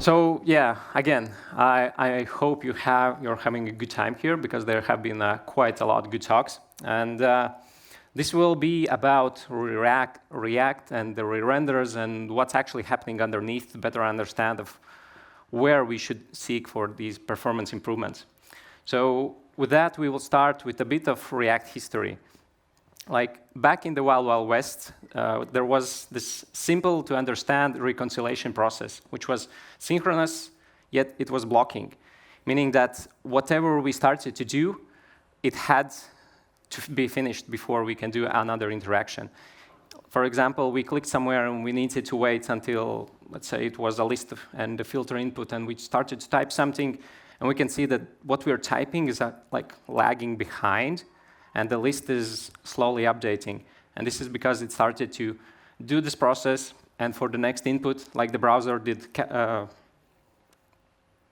So yeah, again, I hope you're having a good time here because there have been quite a lot of good talks. And this will be about React and the re-renders and what's actually happening underneath to better understand of where we should seek for these performance improvements. So with that, we will start with a bit of React history. Like back in the Wild Wild West, there was this simple to understand reconciliation process, which was synchronous, yet it was blocking, meaning that whatever we started to do, it had to be finished before we can do another interaction. For example, we clicked somewhere and we needed to wait until, let's say it was a list and the filter input, and we started to type something, and we can see that what we are typing is like lagging behind, and the list is slowly updating. And this is because it started to do this process, and for the next input, like the browser did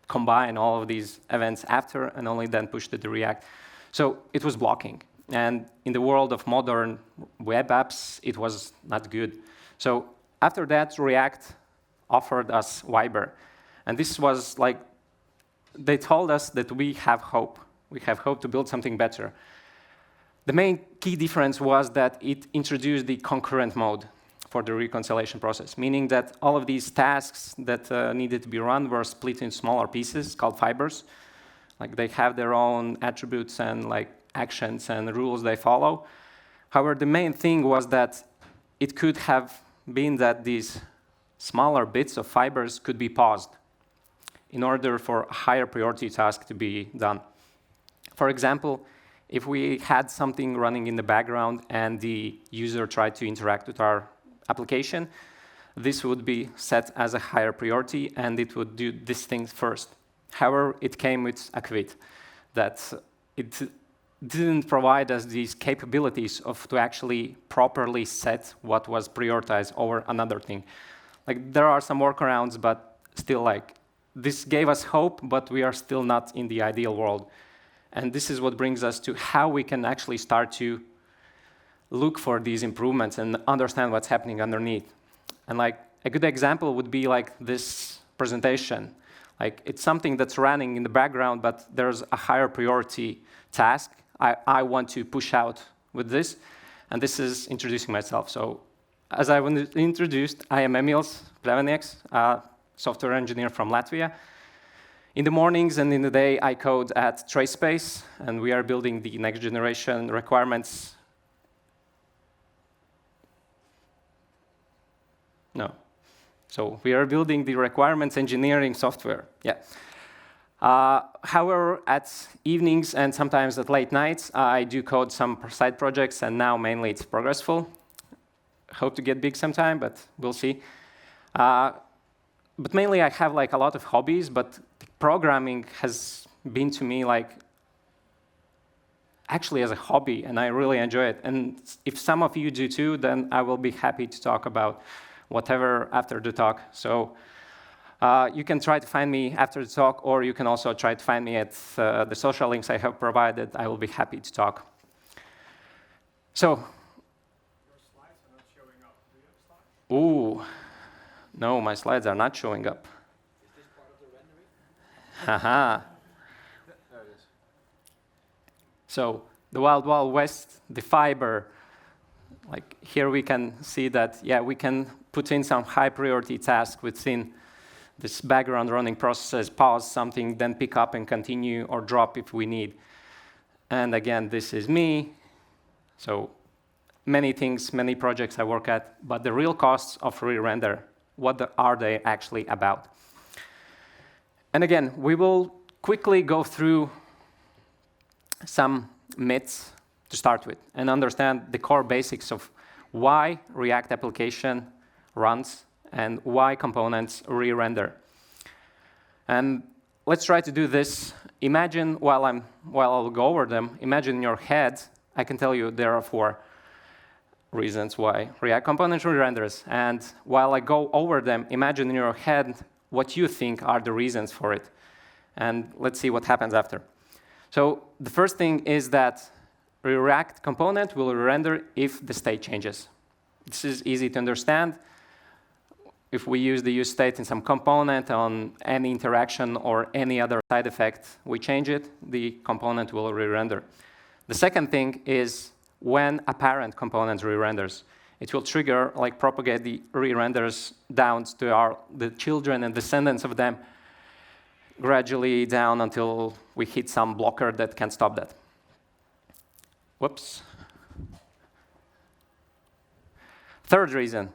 combine all of these events after, and only then pushed it to React. So it was blocking. And in the world of modern web apps, it was not good. So after that, React offered us Viber. And this was like, they told us that we have hope. We have hope to build something better. The main key difference was that it introduced the concurrent mode for the reconciliation process, meaning that all of these tasks that needed to be run were split in smaller pieces called fibers. Like they have their own attributes and like actions and rules they follow. However, the main thing was that it could have been that these smaller bits of fibers could be paused in order for a higher priority task to be done. For example, if we had something running in the background and the user tried to interact with our application, this would be set as a higher priority, and it would do this thing first. However, it came with a quit, that it didn't provide us these capabilities to actually properly set what was prioritized over another thing. Like there are some workarounds, but still, like this gave us hope, but we are still not in the ideal world. And this is what brings us to how we can actually start to look for these improvements and understand what's happening underneath. And like a good example would be like this presentation. Like it's something that's running in the background, but there's a higher priority task I want to push out with this. And this is introducing myself. So as I was introduced, I am Emils Plavenieks, a software engineer from Latvia. In the mornings and in the day, I code at TraceSpace, and we are building the next generation requirements. No. So we are building the requirements engineering software. Yeah. However, at evenings and sometimes at late nights, I do code some side projects, and now mainly it's progressful. Hope to get big sometime, but we'll see. But mainly I have like a lot of hobbies, but programming has been to me like actually as a hobby, and I really enjoy it. And if some of you do too, then I will be happy to talk about whatever after the talk. So you can try to find me after the talk, or you can also try to find me at the social links I have provided. I will be happy to talk. So. Your slides are not showing up. Do you have slides? Ooh. No, my slides are not showing up. Is this part of the rendering? Haha. There it is. So the Wild Wild West, the fiber, like here we can see that, yeah, we can put in some high priority task within this background running process, pause something, then pick up and continue, or drop if we need. And again, this is me. So many things, many projects I work at, but the real costs of re-render, what are they actually about? And again, we will quickly go through some myths to start with and understand the core basics of why React application runs and why components re-render. And let's try to do this. Imagine, while I'll go over them, imagine in your head, I can tell you there are 4 reasons why React components re-renders. And while I go over them, imagine in your head what you think are the reasons for it. And let's see what happens after. So the first thing is that React component will render if the state changes. This is easy to understand. if we use the use state in some component on any interaction or any other side effect, we change it, the component will re-render. The second thing is when a parent component re-renders, it will trigger, like propagate the re-renders down to the children and descendants of them, gradually down until we hit some blocker that can stop that. Whoops. Third reason.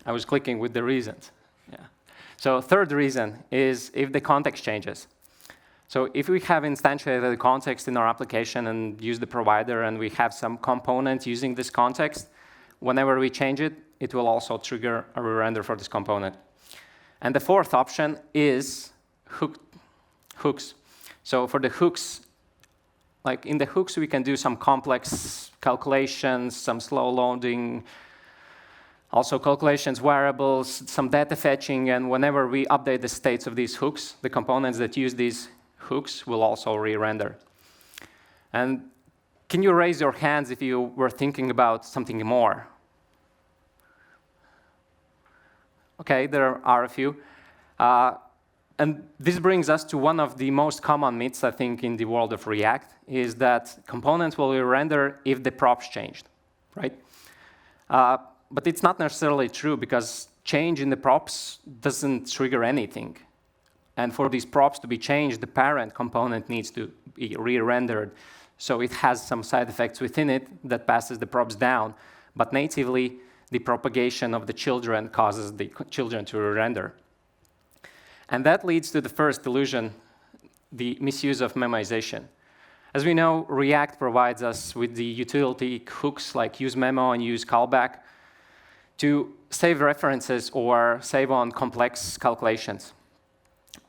I was clicking with the reasons. Yeah. So third reason is if the context changes. So if we have instantiated the context in our application and use the provider and we have some component using this context, whenever we change it, it will also trigger a re-render for this component. And the fourth option is hooks. So for the hooks, like in the hooks, we can do some complex calculations, some slow loading, also calculations, variables, some data fetching, and whenever we update the states of these hooks, the components that use these hooks will also re-render. And can you raise your hands if you were thinking about something more? Okay, there are a few. And this brings us to one of the most common myths, I think, in the world of React, is that components will re-render if the props changed, right? But it's not necessarily true, because change in the props doesn't trigger anything. And for these props to be changed, the parent component needs to be re-rendered. So it has some side effects within it that passes the props down. But natively, the propagation of the children causes the children to re-render. And that leads to the first illusion, the misuse of memoization. As we know, React provides us with the utility hooks like useMemo and useCallback to save references or save on complex calculations.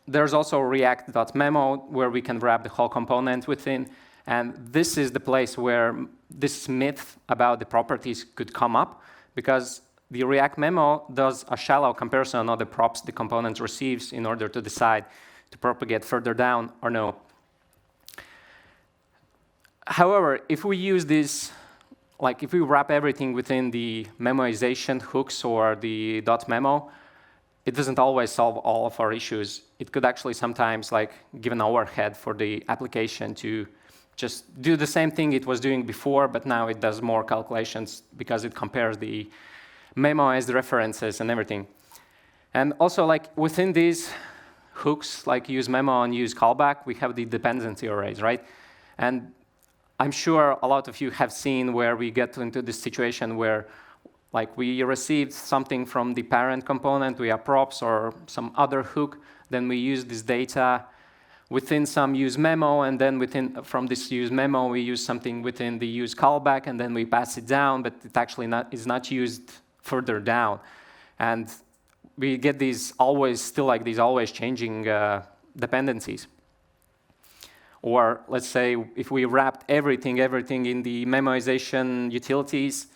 There's also React.memo, where we can wrap the whole component within. And this is the place where this myth about the properties could come up, because the React memo does a shallow comparison of the props the component receives in order to decide to propagate further down or no. However, if we use this, like if we wrap everything within the memoization hooks or the .memo, it doesn't always solve all of our issues. It could actually sometimes give an overhead for the application to just do the same thing it was doing before, but now it does more calculations because it compares the memoized references and everything. And also, within these hooks, like useMemo and useCallback, we have the dependency arrays, right? And I'm sure a lot of you have seen where we get into this situation where we received something from the parent component, we have props or some other hook, then we use this data within some useMemo, and then from this useMemo, we use something within the useCallback, and then we pass it down, but it actually is not used further down. And we get these always changing dependencies. Or let's say if we wrapped everything in the memoization utilities,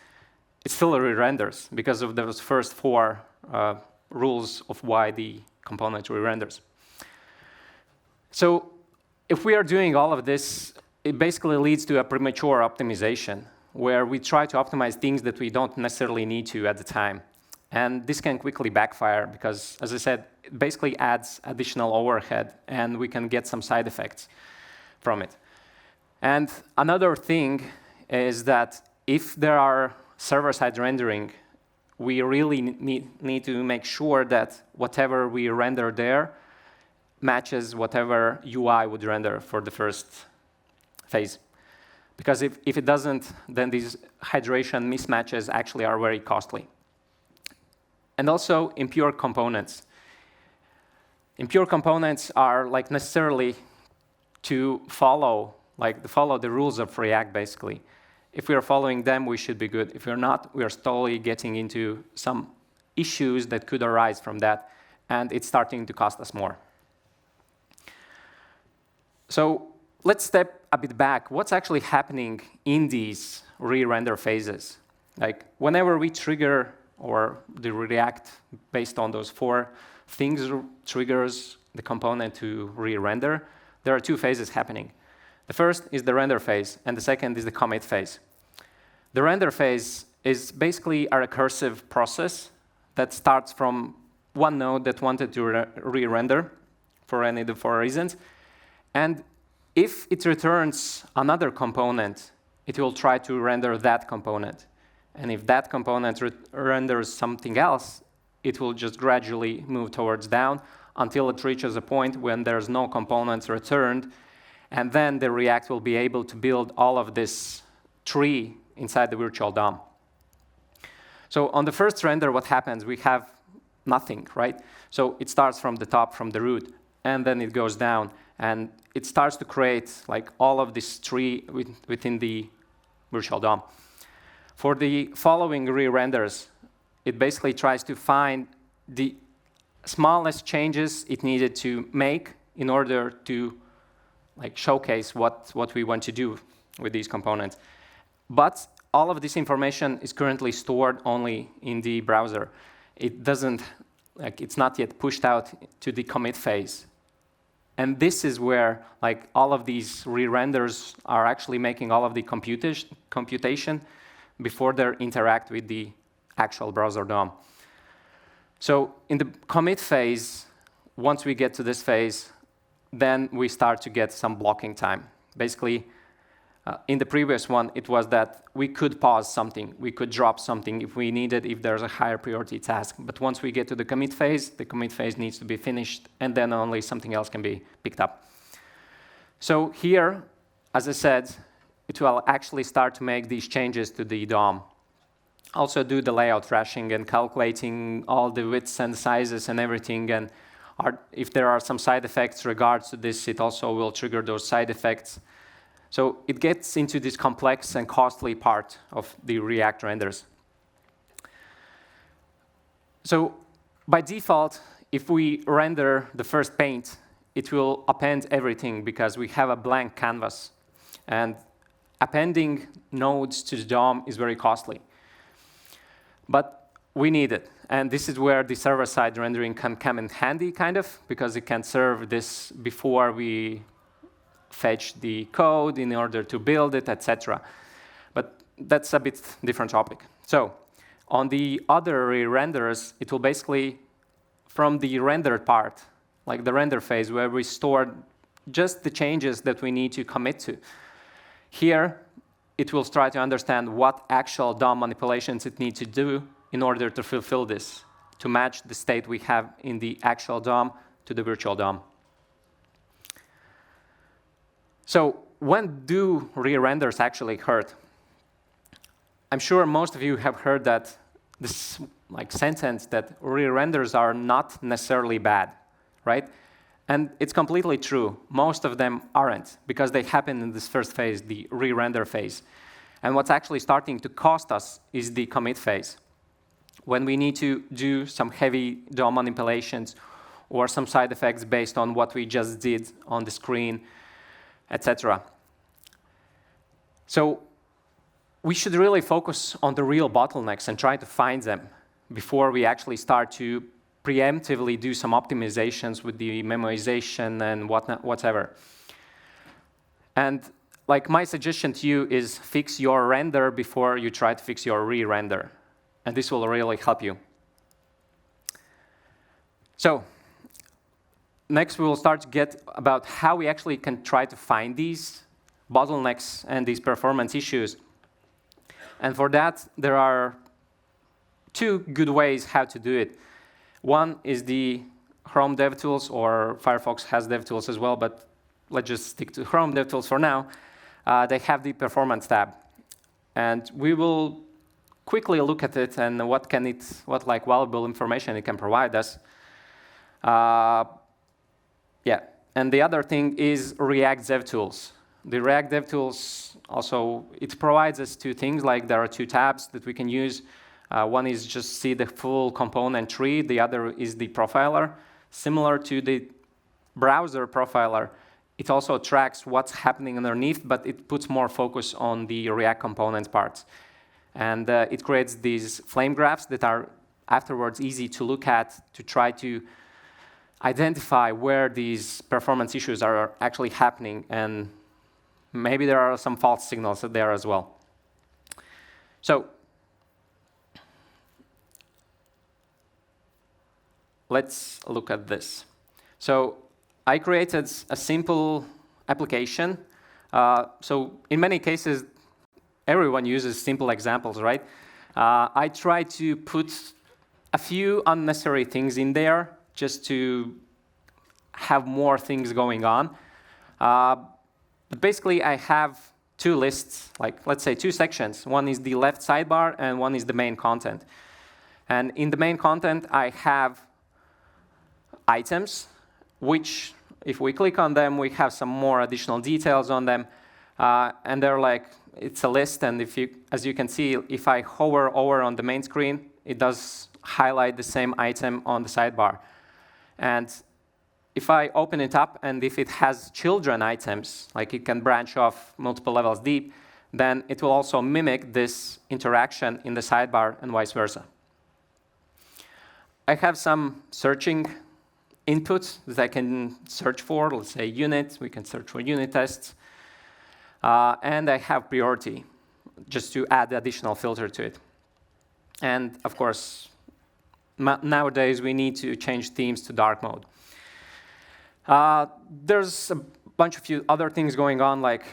it still re-renders because of those first four rules of why the component re-renders. So if we are doing all of this, it basically leads to a premature optimization, where we try to optimize things that we don't necessarily need to at the time. And this can quickly backfire because, as I said, it basically adds additional overhead, and we can get some side effects from it. And another thing is that if there are server-side rendering, we really need to make sure that whatever we render there matches whatever UI would render for the first phase. Because if it doesn't, then these hydration mismatches actually are very costly. And also impure components. Impure components are necessarily to follow the rules of React, basically. If we are following them, we should be good. If we're not, we are slowly getting into some issues that could arise from that, and it's starting to cost us more. So let's step a bit back. What's actually happening in these re-render phases? Whenever we trigger, or the React, based on those four things, triggers the component to re-render, there are two phases happening. The first is the render phase, and the second is the commit phase. The render phase is basically a recursive process that starts from one node that wanted to re-render for any of the 4 reasons. And if it returns another component, it will try to render that component. And if that component renders something else, it will just gradually move towards down until it reaches a point when there's no components returned. And then the React will be able to build all of this tree inside the virtual DOM. So on the first render, what happens? We have nothing, right? So it starts from the top, from the root, and then it goes down. And it starts to create like all of this tree within the virtual DOM. For the following re-renders, it basically tries to find the smallest changes it needed to make in order to like showcase what we want to do with these components. But all of this information is currently stored only in the browser. It doesn't, like, it's not yet pushed out to the commit phase. And this is where like all of these re-renders are actually making all of the computation before they interact with the actual browser DOM. So in the commit phase, once we get to this phase, then we start to get some blocking time. Basically, in the previous one, it was that we could pause something. We could drop something if we needed, if there's a higher priority task. But once we get to the commit phase needs to be finished, and then only something else can be picked up. So here, as I said, it will actually start to make these changes to the DOM. Also do the layout trashing and calculating all the widths and sizes and everything. And if there are some side effects regards to this, it also will trigger those side effects. So it gets into this complex and costly part of the React renders. So by default, if we render the first paint, it will append everything because we have a blank canvas. And appending nodes to the DOM is very costly. But we need it. And this is where the server-side rendering can come in handy, kind of, because it can serve this before we fetch the code in order to build it, etc. But that's a bit different topic. So on the other re-renders, it will basically, from the rendered part, like the render phase, where we store just the changes that we need to commit to. Here, it will try to understand what actual DOM manipulations it needs to do in order to fulfill this, to match the state we have in the actual DOM to the virtual DOM. So when do re-renders actually hurt? I'm sure most of you have heard that this like sentence that re-renders are not necessarily bad, right? And it's completely true. Most of them aren't, because they happen in this first phase, the re-render phase. And what's actually starting to cost us is the commit phase, when we need to do some heavy DOM manipulations or some side effects based on what we just did on the screen, etc. So we should really focus on the real bottlenecks and try to find them before we actually start to preemptively do some optimizations with the memoization and whatever. And like my suggestion to you is fix your render before you try to fix your re-render. And this will really help you. So next, we will start to get about how we actually can try to find these bottlenecks and these performance issues. And for that, there are 2 good ways how to do it. One is the Chrome DevTools, or Firefox has DevTools as well, but let's just stick to Chrome DevTools for now. They have the performance tab. And we will quickly look at it and what like valuable information it can provide us. Yeah, and the other thing is React DevTools. The React DevTools also, it provides us 2 things, like there are 2 tabs that we can use. One is just see the full component tree. The other is the profiler. Similar to the browser profiler, it also tracks what's happening underneath, but it puts more focus on the React component parts. And it creates these flamegraphs that are afterwards easy to look at to try to identify where these performance issues are actually happening, and maybe there are some false signals there as well. So let's look at this. So I created a simple application. So in many cases, everyone uses simple examples, right? I try to put a few unnecessary things in there just to have more things going on. But basically, I have two lists, like let's say two sections. One is the left sidebar, and one is the main content. And in the main content, I have items, which if we click on them, we have some more additional details on them. And they're like, it's a list, and if you, as you can see, if I hover over on the main screen, it does highlight the same item on the sidebar. And if I open it up, and if it has children items, like it can branch off multiple levels deep, then it will also mimic this interaction in the sidebar and vice versa. I have some searching inputs that I can search for. Let's say unit, we can search for unit tests. And I have priority, just to add additional filter to it. And of course, nowadays we need to change themes to dark mode. There's a bunch of few other things going on, like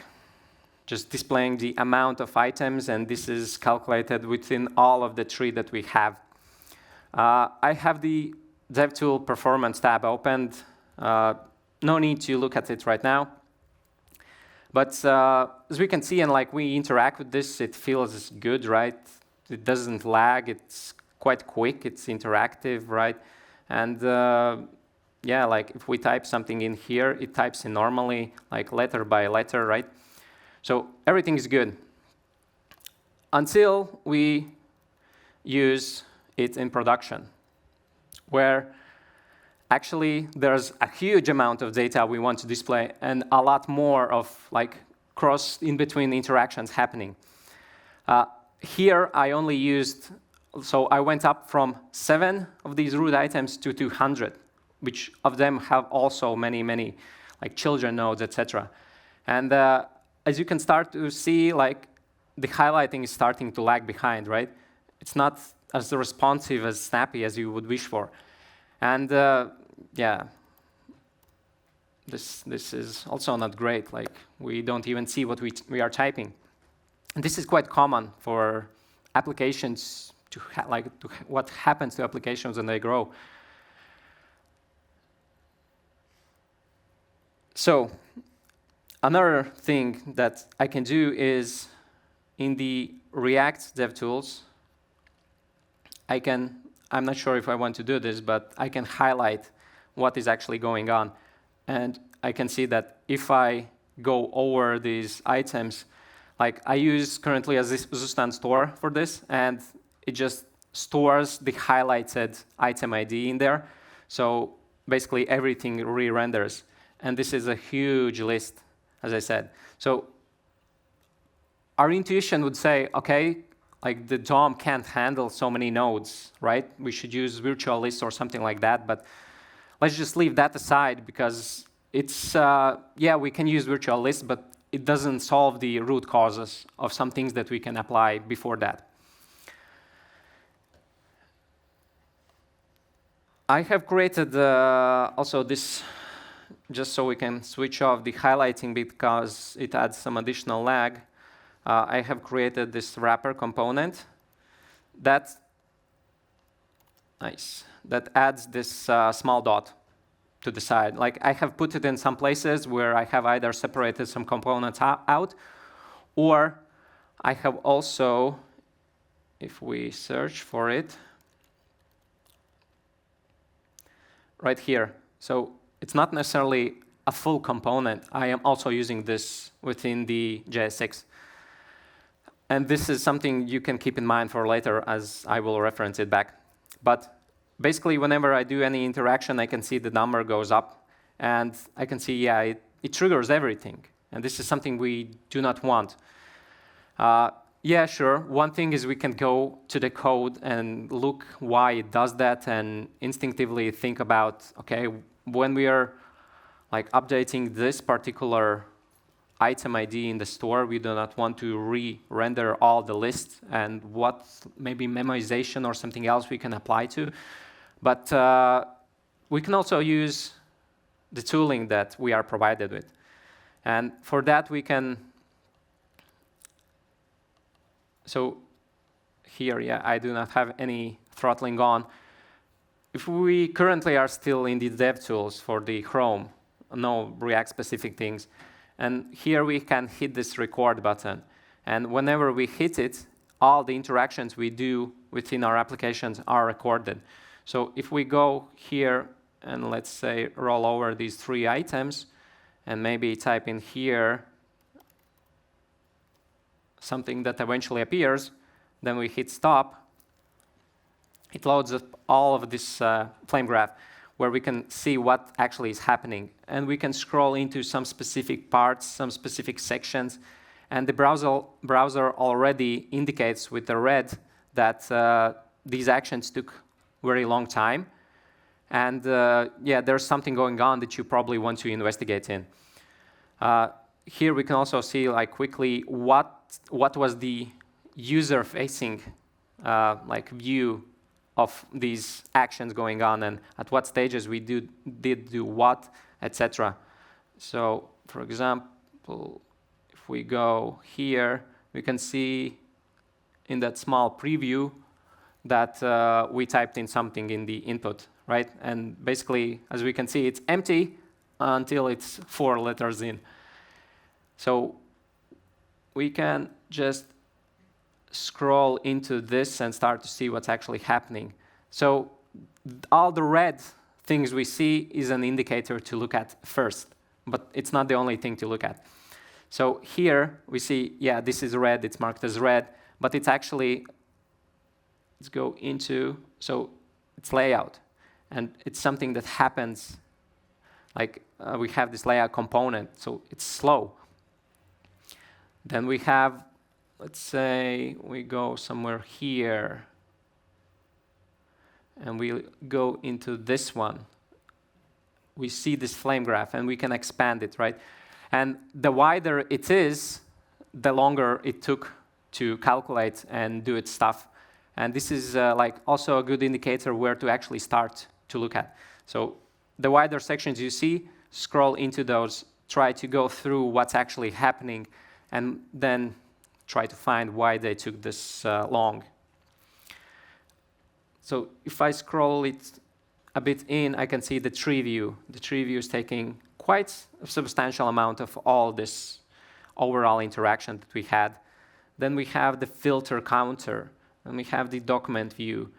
just displaying the amount of items, and this is calculated within all of the tree that we have. I have the DevTool Performance tab opened. No need to look at it right now. But as we can see, and like we interact with this, it feels good, right? It doesn't lag. It's quite quick. It's interactive, right? And yeah, like if we type something in here, it types in normally, like letter by letter, right? So everything is good until we use it in production, where actually there's a huge amount of data we want to display and a lot more of like cross in between interactions happening. Here I only used, so I went up from 7 of these root items to 200, which of them have also many, many like children nodes, etc. And as you can start to see, like the highlighting is starting to lag behind, right? It's not as responsive, as snappy as you would wish for. And yeah, this is also not great. Like we don't even see what we are typing. And this is quite common for applications to what happens to applications when they grow. So another thing that I can do is in the React DevTools, I'm not sure if I want to do this, but I can highlight what is actually going on. And I can see that if I go over these items, like I use currently a Zustan store for this, and it just stores the highlighted item ID in there. So basically everything re-renders. And this is a huge list, as I said. So our intuition would say, okay, like the DOM can't handle so many nodes, right? We should use virtual lists or something like that, but let's just leave that aside because it's, yeah, we can use virtual lists, but it doesn't solve the root causes of some things that we can apply before that. I have created also this, just so we can switch off the highlighting because it adds some additional lag. I have created this wrapper component that adds this small dot to the side. Like I have put it in some places where I have either separated some components out, or I have also, if we search for it, right here. So it's not necessarily a full component. I am also using this within the JSX. And this is something you can keep in mind for later, as I will reference it back. But basically, whenever I do any interaction, I can see the number goes up. And I can see, yeah, it triggers everything. And this is something we do not want. Yeah, sure. One thing is we can go to the code and look why it does that and instinctively think about, OK, when we are like updating this particular item ID in the store, we do not want to re-render all the lists and what maybe memorization or something else we can apply to. But we can also use the tooling that we are provided with. And for that, we can, so here, yeah, I do not have any throttling on. If we currently are still in the DevTools for the Chrome, no React-specific things, and here we can hit this record button. And whenever we hit it, all the interactions we do within our applications are recorded. So if we go here and let's say roll over these 3 items and maybe type in here something that eventually appears, then we hit stop, it loads up all of this flame graph where we can see what actually is happening. And we can scroll into some specific parts, some specific sections, and the browser already indicates with the red that these actions took very long time. And yeah, there's something going on that you probably want to investigate in. Here we can also see like quickly what was the user-facing like view of these actions going on and at what stages we did do what, etc. So, for example, if we go here, we can see in that small preview that we typed in something in the input, right? And basically, as we can see, it's empty until it's 4 letters in. So we can just scroll into this and start to see what's actually happening. So all the red things we see is an indicator to look at first, but it's not the only thing to look at. So here we see, yeah, this is red, it's marked as red, but it's actually, let's go into, so it's layout. And it's something that happens, like we have this layout component, so it's slow. Then we have, let's say we go somewhere here, and we go into this one. We see this flame graph, and we can expand it, right? And the wider it is, the longer it took to calculate and do its stuff. And this is like also a good indicator where to actually start to look at. So the wider sections you see, scroll into those, try to go through what's actually happening, and then try to find why they took this long. So if I scroll it a bit in, I can see the tree view. The tree view is taking quite a substantial amount of all this overall interaction that we had. Then we have the filter counter, and we have the document view.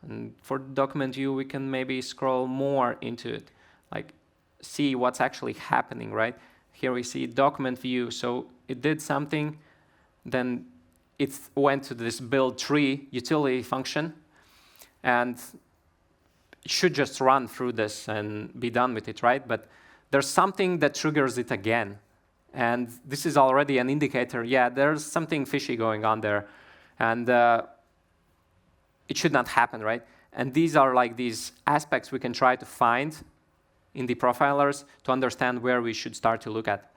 And for the document view, we can maybe scroll more into it, like see what's actually happening, right? Here we see document view, so it did something, then it went to this build tree utility function, and it should just run through this and be done with it, right? But there's something that triggers it again. And this is already an indicator, yeah, there's something fishy going on there. And it should not happen, right? And these are like these aspects we can try to find in the profilers to understand where we should start to look at.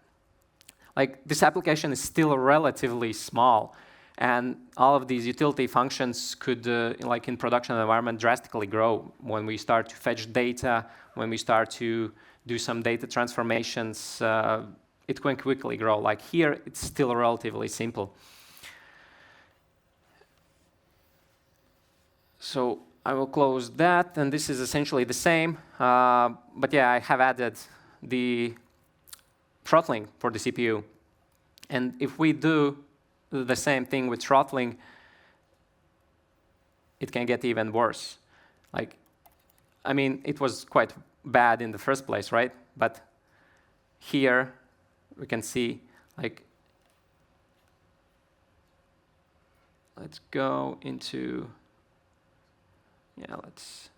Like, this application is still relatively small, and all of these utility functions could, like in production environment, drastically grow when we start to fetch data, when we start to do some data transformations. It can quickly grow. Like here, it's still relatively simple. So I will close that, and this is essentially the same. But yeah, I have added the throttling for the CPU. And if we do the same thing with throttling, it can get even worse. Like, I mean, it was quite bad in the first place, right? But here we can see, like, let's go into, yeah, let's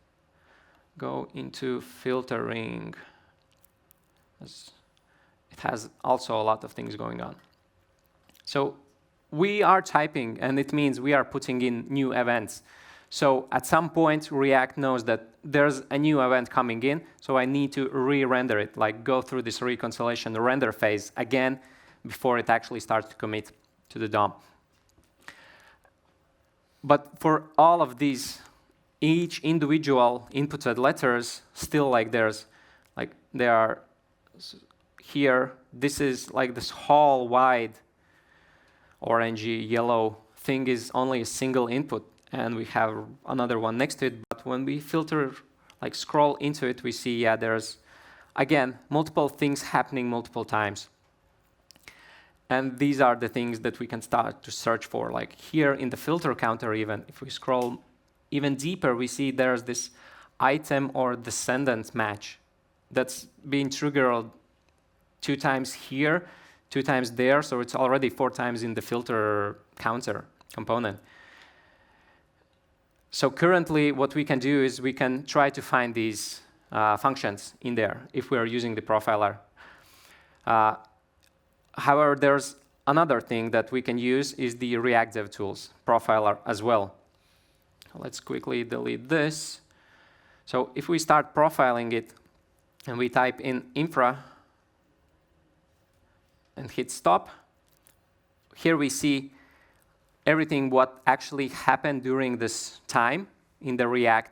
go into filtering. It has also a lot of things going on. So we are typing, and it means we are putting in new events. So at some point, React knows that there's a new event coming in, so I need to re-render it, like go through this reconciliation render phase again before it actually starts to commit to the DOM. But for all of these each individual inputted letters still like they are here. This is like this whole wide orangey yellow thing is only a single input, and we have another one next to it. But when we filter, like scroll into it, we see, yeah, there's, again, multiple things happening multiple times. And these are the things that we can start to search for. Like here in the filter counter even, if we scroll even deeper, we see there's this item or descendant match that's being triggered 2 times here, 2 times there, so it's already 4 times in the filter counter component. So currently what we can do is we can try to find these functions in there if we are using the profiler. However, there's another thing that we can use is the React DevTools profiler as well. Let's quickly delete this. So if we start profiling it and we type in infra and hit stop, here we see everything what actually happened during this time in the React,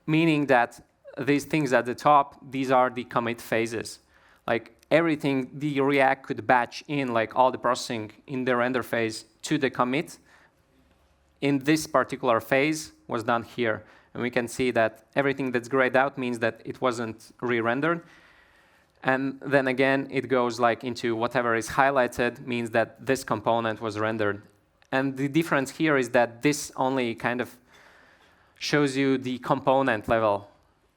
meaning that these things at the top, these are the commit phases. Like everything the React could batch in, like all the processing in the render phase to the commit in this particular phase was done here. And we can see that everything that's grayed out means that it wasn't re-rendered. And then again, it goes like into whatever is highlighted means that this component was rendered. And the difference here is that this only kind of shows you the component level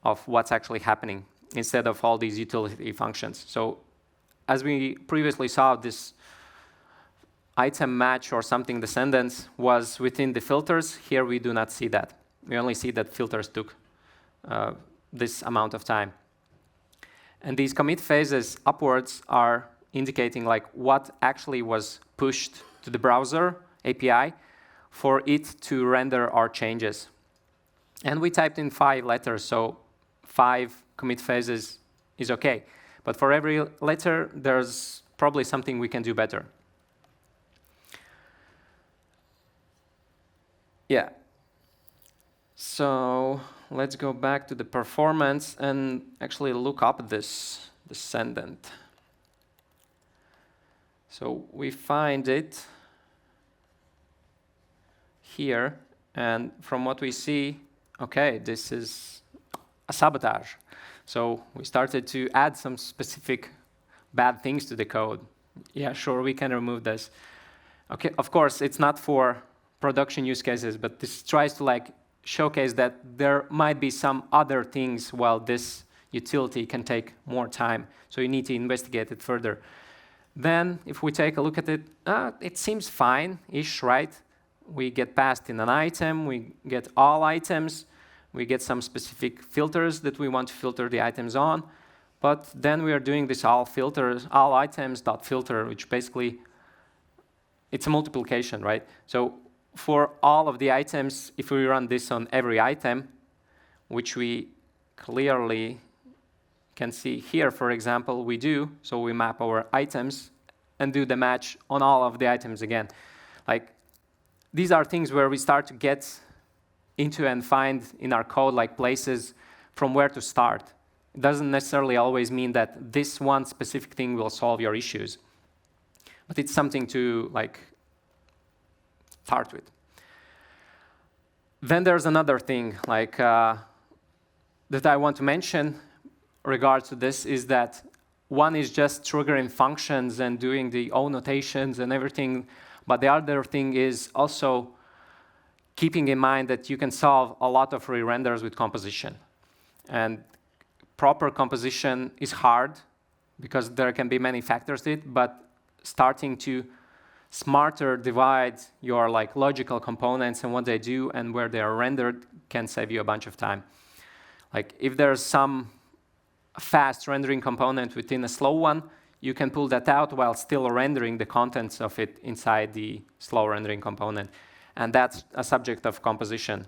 of what's actually happening instead of all these utility functions. So as we previously saw, this item match or something descendants was within the filters. Here we do not see that. We only see that filters took this amount of time. And these commit phases upwards are indicating like what actually was pushed to the browser API for it to render our changes. And we typed in 5 letters, so 5 commit phases is okay. But for every letter, there's probably something we can do better. Yeah. So let's go back to the performance and actually look up this descendant. So we find it here, and from what we see, okay, this is a sabotage. So we started to add some specific bad things to the code. Yeah, sure, we can remove this. Okay, of course, it's not for production use cases, but this tries to like showcase that there might be some other things while this utility can take more time. So you need to investigate it further. Then if we take a look at it, it seems fine-ish, right? We get passed in an item, we get all items, we get some specific filters that we want to filter the items on, but then we are doing this all filters, all items.filter, which basically, it's a multiplication, right? So for all of the items, if we run this on every item, which we clearly can see here, for example, we do, so we map our items and do the match on all of the items again. Like, these are things where we start to get into and find in our code like places from where to start. It doesn't necessarily always mean that this one specific thing will solve your issues, but it's something to like start with. Then there's another thing like that I want to mention regards to this is that one is just triggering functions and doing the O notations and everything, but the other thing is also keeping in mind that you can solve a lot of re-renders with composition. And proper composition is hard because there can be many factors to it, but starting to smarter divide your like logical components and what they do and where they are rendered can save you a bunch of time. Like if there's some fast rendering component within a slow one, you can pull that out while still rendering the contents of it inside the slow rendering component. And that's a subject of composition.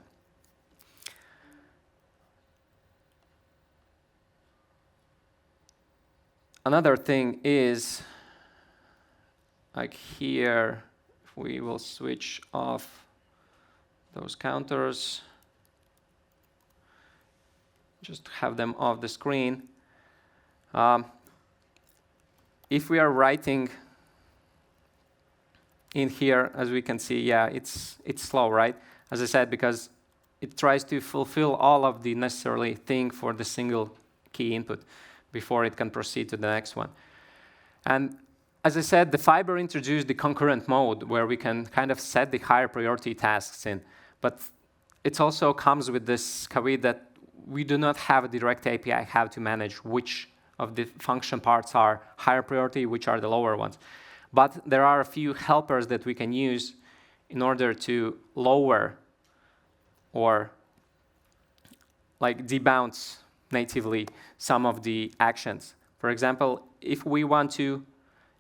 Another thing is, like here, we will switch off those counters. just have them off the screen. If we are writing in here, as we can see, yeah, it's slow, right? As I said, because it tries to fulfill all of the necessary thing for the single key input before it can proceed to the next one. And as I said, the fiber introduced the concurrent mode where we can kind of set the higher priority tasks in. But it also comes with this caveat that we do not have a direct API how to manage which of the function parts are higher priority, which are the lower ones. But there are a few helpers that we can use in order to lower or like debounce natively some of the actions. For example, if we want to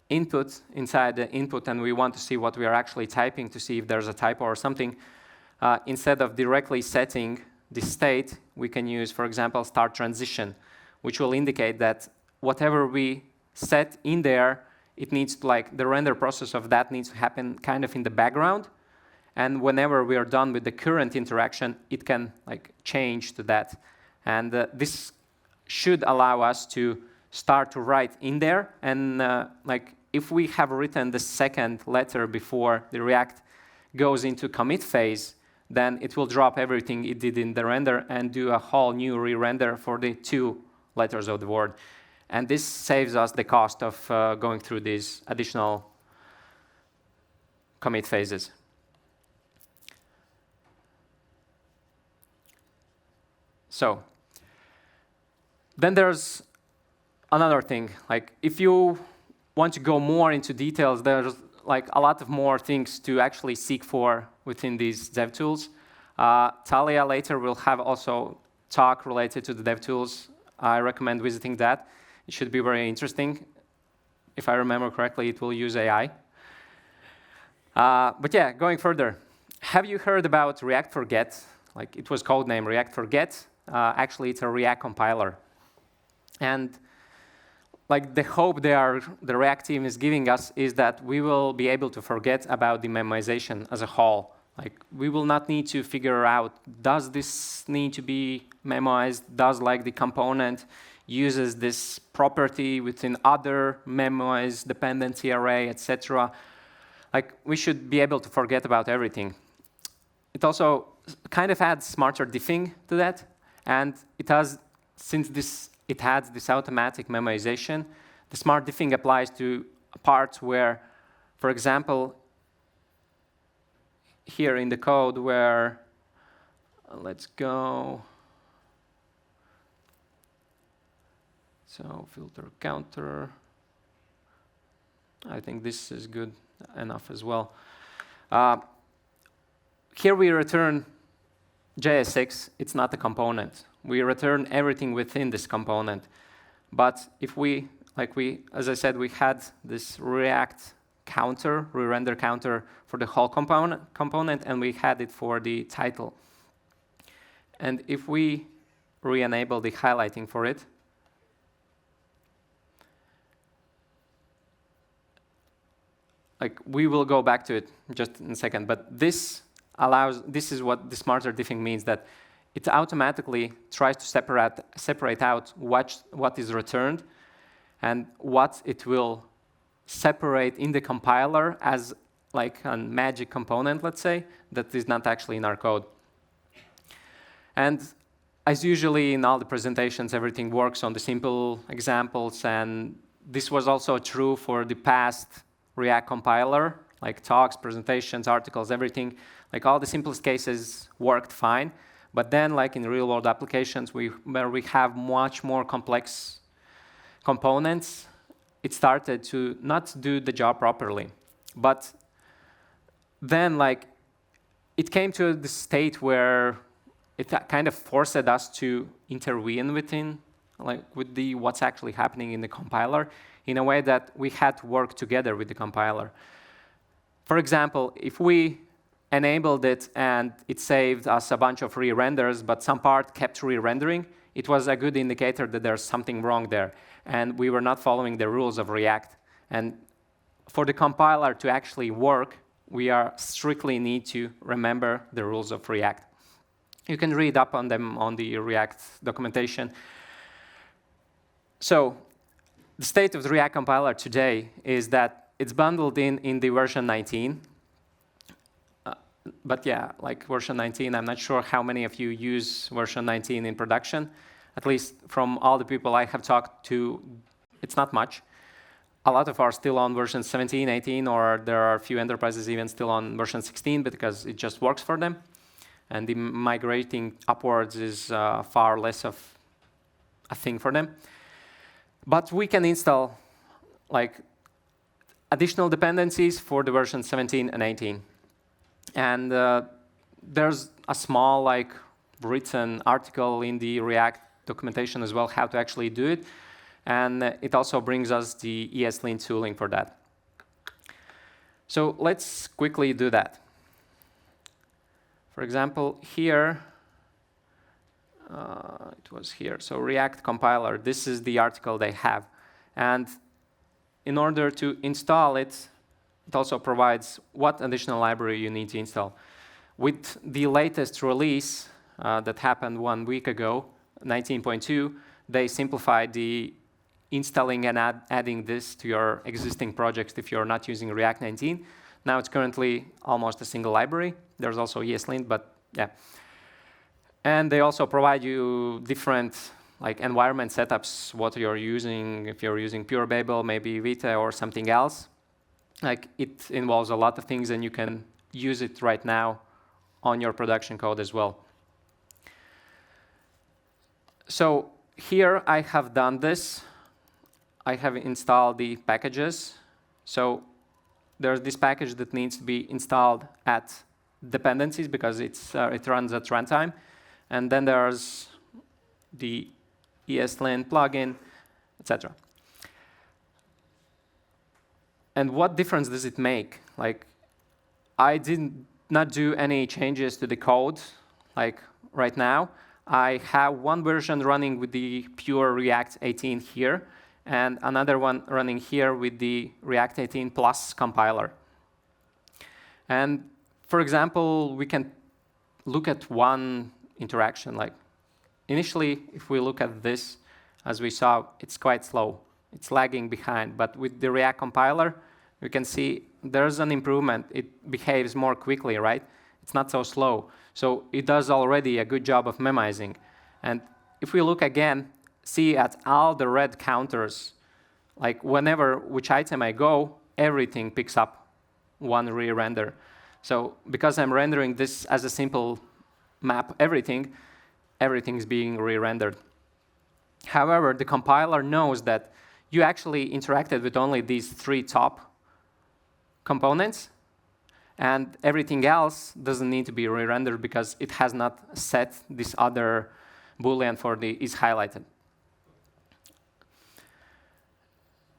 input inside the input and we want to see what we are actually typing to see if there's a typo or something, instead of directly setting the state, we can use, for example, start transition, which will indicate that whatever we set in there, it needs to, like, the render process of that needs to happen kind of in the background. And whenever we are done with the current interaction, it can like change to that. And this should allow us to start to write in there. And like if we have written the second letter before the React goes into commit phase, then it will drop everything it did in the render and do a whole new re-render for the 2 letters of the word. And this saves us the cost of going through these additional commit phases. So then there's another thing. Like if you want to go more into details, there's like a lot of more things to actually seek for within these DevTools. Talia later will have also talk related to the DevTools. I recommend visiting that. It should be very interesting. If I remember correctly, it will use AI. But yeah, going further, have you heard about React for Get? Like it was codename React for Get. Actually, it's a React compiler. And like the hope the React team is giving us is that we will be able to forget about the memoization as a whole. Like we will not need to figure out, does this need to be memoized? Does like the component uses this property within other memoized dependency array, etc. Like we should be able to forget about everything. It also kind of adds smarter diffing to that. And it has, since it has this automatic memoization, the smart diffing applies to parts where, for example, here in the code where, let's go. So filter counter. I think this is good enough as well. Here we return JSX. It's not a component. We return everything within this component. But if we, as I said, we had this React counter, re-render counter for the whole component, and we had it for the title. And if we re-enable the highlighting for it, like we will go back to it just in a second, but this is what the smarter diffing means, that it automatically tries to separate out what is returned and what it will separate in the compiler as like a magic component, let's say, that is not actually in our code. And as usually in all the presentations, everything works on the simple examples, and this was also true for the past React compiler, like talks, presentations, articles, everything. Like all the simplest cases worked fine. But then, like in real-world applications, where we have much more complex components, it started to not do the job properly. But then, like, it came to the state where it kind of forced us to intervene with what's actually happening in the compiler in a way that we had to work together with the compiler. For example, if we enabled it and it saved us a bunch of re-renders, but some part kept re-rendering, it was a good indicator that there's something wrong there. And we were not following the rules of React. And for the compiler to actually work, we strictly need to remember the rules of React. You can read up on them on the React documentation. So the state of the React compiler today is that it's bundled in the version 19. But yeah, like version 19, I'm not sure how many of you use version 19 in production. At least from all the people I have talked to, it's not much. A lot of are still on version 17, 18, or there are a few enterprises even still on version 16 because it just works for them. And the migrating upwards is far less of a thing for them. But we can install like additional dependencies for the version 17 and 18. And there's a small like written article in the React documentation as well how to actually do it. And it also brings us the ESLint tooling for that. So let's quickly do that. For example, here, it was here. So React compiler, this is the article they have. And in order to install it, it also provides what additional library you need to install. With the latest release that happened 1 week ago, 19.2, they simplified the installing and adding this to your existing projects if you're not using React 19. Now it's currently almost a single library. There's also ESLint, but yeah. And they also provide you different like environment setups, what you're using, if you're using pure Babel, maybe Vite or something else. Like it involves a lot of things and you can use it right now on your production code as well. So here I have done this. I have installed the packages. So there's this package that needs to be installed at dependencies because it runs at runtime. And then there's the ESLint plugin, etc. And what difference does it make? Like, I did not do any changes to the code, like right now. I have one version running with the pure React 18 here, and another one running here with the React 18 plus compiler. And for example, we can look at one interaction. Like initially, if we look at this, as we saw, it's quite slow. It's lagging behind. But with the React compiler, we can see there's an improvement. It behaves more quickly, right? It's not so slow. So it does already a good job of memoizing. And if we look again, see at all the red counters, like whenever which item I go, everything picks up one re-render. So because I'm rendering this as a simple map, everything's being re-rendered. However, the compiler knows that you actually interacted with only these 3 top components, and everything else doesn't need to be re-rendered because it has not set this other Boolean for the is highlighted.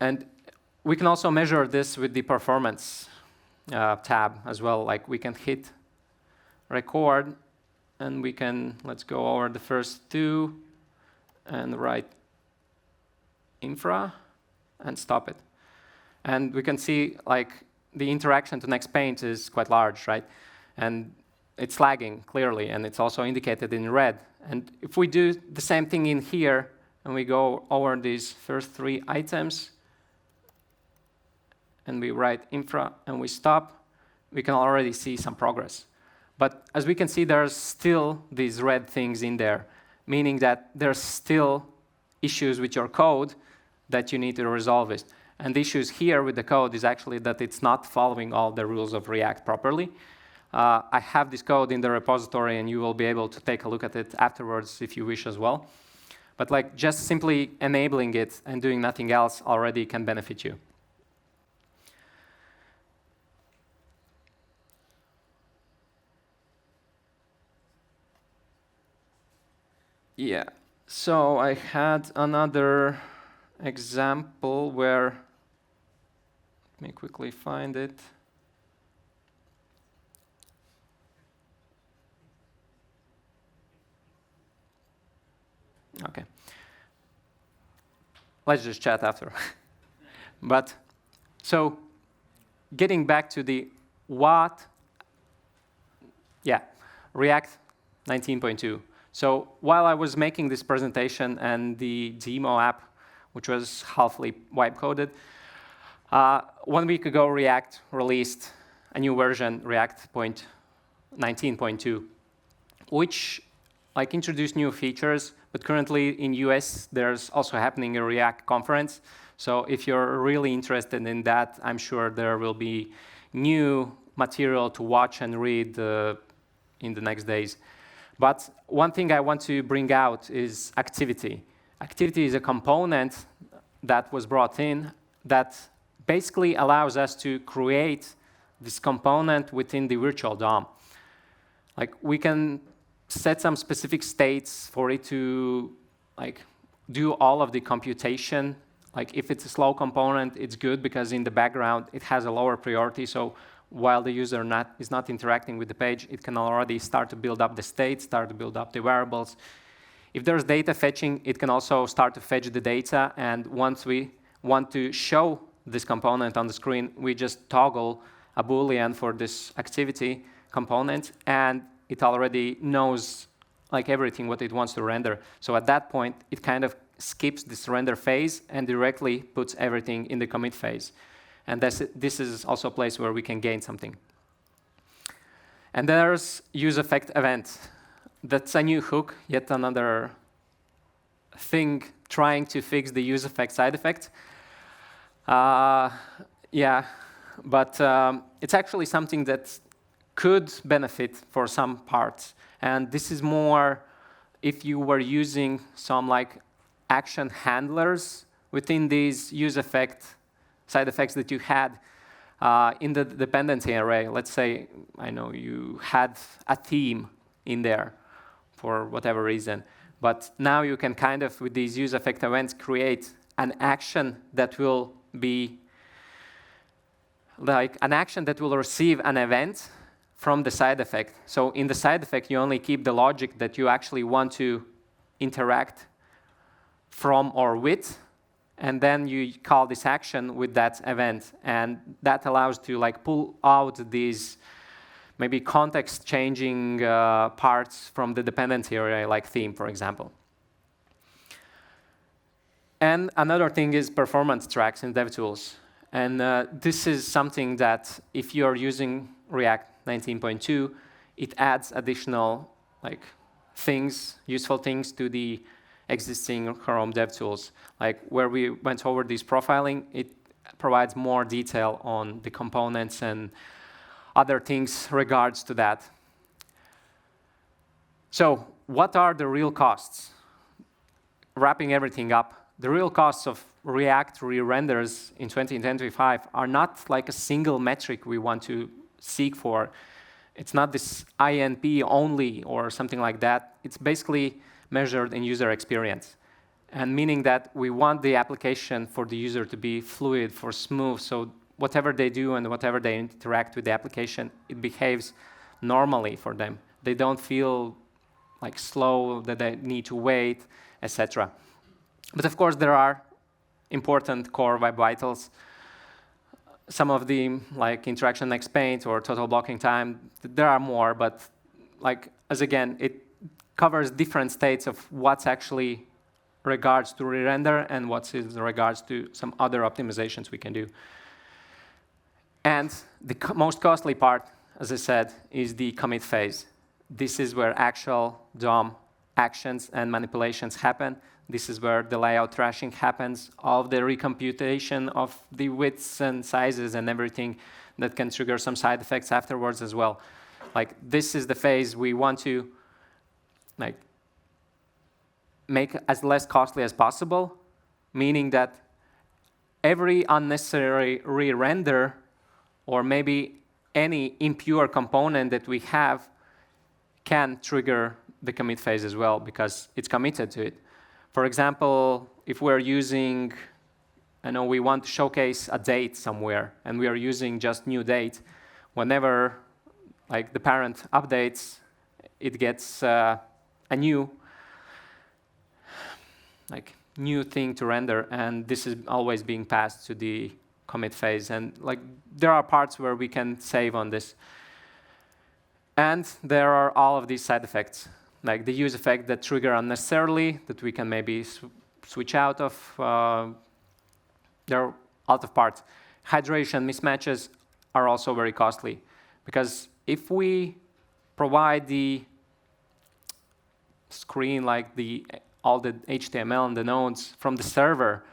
And we can also measure this with the performance tab as well. Like we can hit record, and we can, let's go over the first 2 and write infra and stop it. And we can see like the interaction to next paint is quite large, right? And it's lagging clearly, and it's also indicated in red. And if we do the same thing in here, and we go over these first 3 items, and we write infra, and we stop, we can already see some progress. But as we can see, there's still these red things in there, meaning that there's still issues with your code that you need to resolve it. And the issues here with the code is actually that it's not following all the rules of React properly. I have this code in the repository, and you will be able to take a look at it afterwards if you wish as well. But like just simply enabling it and doing nothing else already can benefit you. Yeah, so I had another example where, let me quickly find it. Okay. Let's just chat after. But so getting back to the what, yeah, React 19.2. So while I was making this presentation and the demo app, which was halfly wipe-coded, 1 week ago, React released a new version, React 19.2, which introduced new features. But currently in US, there's also happening a React conference. So if you're really interested in that, I'm sure there will be new material to watch and read in the next days. But one thing I want to bring out is activity. Activity is a component that was brought in that basically allows us to create this component within the virtual DOM. We can set some specific states for it to do all of the computation. If it's a slow component, it's good because in the background it has a lower priority. So while the user is not interacting with the page, it can already start to build up the state, start to build up the variables. If there's data fetching, it can also start to fetch the data. And once we want to show this component on the screen, we just toggle a Boolean for this activity component, and it already knows everything what it wants to render. So at that point, it kind of skips this render phase and directly puts everything in the commit phase. And this is also a place where we can gain something. And there's use effect event. That's a new hook, yet another thing trying to fix the use effect side effect. Yeah, but it's actually something that could benefit for some parts. And this is more if you were using some action handlers within these use effect side effects that you had in the dependency array. Let's say, I know you had a theme in there for whatever reason. But now you can kind of, with these use effect events, create an action that will be an action that will receive an event from the side effect. So in the side effect, you only keep the logic that you actually want to interact from or with, and then you call this action with that event. And that allows to pull out these maybe context-changing parts from the dependency array, like theme, for example. And another thing is performance tracks in DevTools. And this is something that if you're using React 19.2, it adds additional things, useful things to the existing Chrome DevTools. Where we went over this profiling, it provides more detail on the components and other things regards to that. So what are the real costs? Wrapping everything up, the real costs of React re-renders in 2025 are not a single metric we want to seek for. It's not this INP only or something like that. It's basically measured in user experience. And meaning that we want the application for the user to be fluid, for smooth, so whatever they do and whatever they interact with the application, it behaves normally for them. They don't feel slow, that they need to wait, etc. But of course, there are important core web vitals. Some of the interaction next paint or total blocking time, there are more, but as again, it covers different states of what's actually regards to re-render and what's in regards to some other optimizations we can do. And the most costly part, as I said, is the commit phase. This is where actual DOM actions and manipulations happen. This is where the layout trashing happens, all of the recomputation of the widths and sizes and everything that can trigger some side effects afterwards as well. This is the phase we want to make as less costly as possible, meaning that every unnecessary re-render or maybe any impure component that we have can trigger the commit phase as well because it's committed to it. For example, if we're using, we want to showcase a date somewhere and we are using just new date, whenever the parent updates, it gets a new thing to render, and this is always being passed to the commit phase. And there are parts where we can save on this. And there are all of these side effects, like the use effect that trigger unnecessarily, that we can maybe switch out of. They're out of part. Hydration mismatches are also very costly, because if we provide the screen, like all the HTML and the nodes from the server,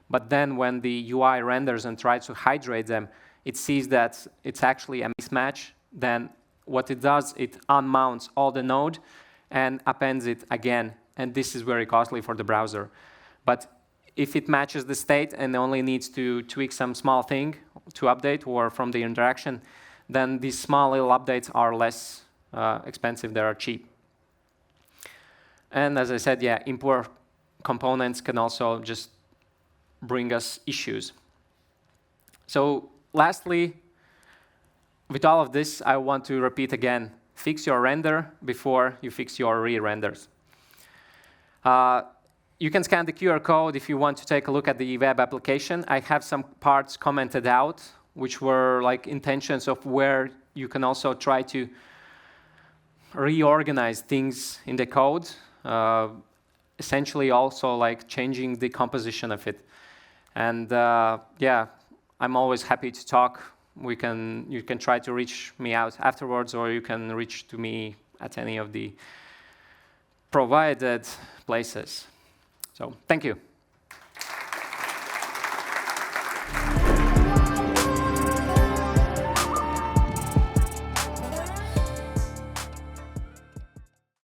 but then when the UI renders and tries to hydrate them, it sees that it's actually a mismatch, then what it does, it unmounts all the node and appends it again. And this is very costly for the browser. But if it matches the state and only needs to tweak some small thing to update or from the interaction, then these small little updates are less expensive, they are cheap. And as I said, yeah, import components can also just bring us issues. So lastly, with all of this, I want to repeat again, fix your render before you fix your re-renders. You can scan the QR code if you want to take a look at the web application. I have some parts commented out, which were like intentions of where you can also try to reorganize things in the code, essentially also like changing the composition of it. And yeah, I'm always happy to talk. You can try to reach me out afterwards, or you can reach to me at any of the provided places. So thank you.